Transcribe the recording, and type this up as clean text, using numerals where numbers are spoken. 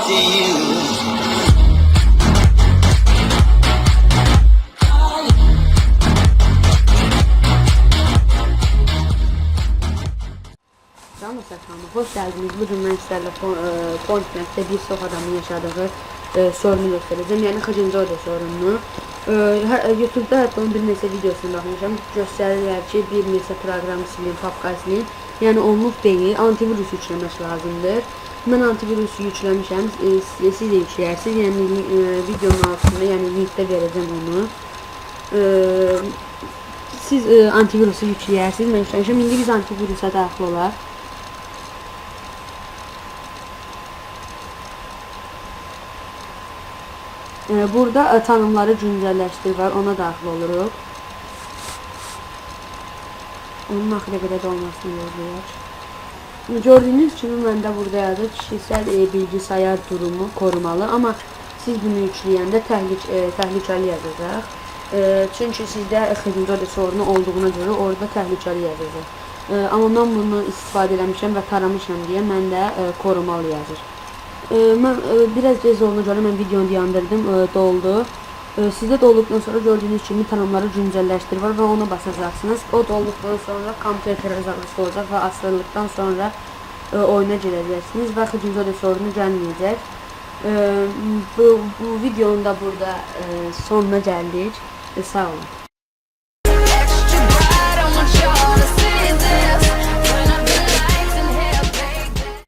to you. Canlı səfamı, hoş gəldiniz. Bugün mən sizlərlə Fortnite-də bir çox adamın yaşadığı sorunu göstərəcəm. Yəni xıcıncı oda sorununu. YouTube'da hətta onun bir neçə videosunu baxmışam. Göstərirlər ki, bir neçə proqram silin, papka silin. Yəni onluq deyil, antivirus yükləmək lazımdır. Mən antivirusu yükləmişəm, siz də yükləyərsiniz. Yəni videonun altında, yəni linkdə verəcəm onu. Siz antivirusu yükləyərsiniz, mən yükləmişəm. İndi biz antivirusa daxil olaq. Burada tanımları güncəlləşdir var, ona daxil oluruq. Onun axıra qədər də olmasını gözləyək. Gördüyünüz kimi məndə burada yazır, kişisel bilgisayar durumu korumalı, amma siz bunu yükləyəndə təhlükəli yazacaq. Çünki sizdə xıcıncı oda sorunu olduğuna görə orada təhlükəli yazacaq. Amma mən bunu istifadə eləmişəm və taramışam deyə məndə korumalı yazır. Mən biraz tez olduğuna görə mən videonu dayandırdım, doldu. Sizdə dolduqdan sonra gördüyünüz kimi tanımları güncəlləşdir var və ona basacaqsınız. O dolduqdan sonra kompüter azalması olacaq və asıldıqdan sonra oyuna girəcəksiniz və xıcıncı oda sorunu gəlməyəcək. Bu videonun da burada sonuna gəldik. Sağ olun.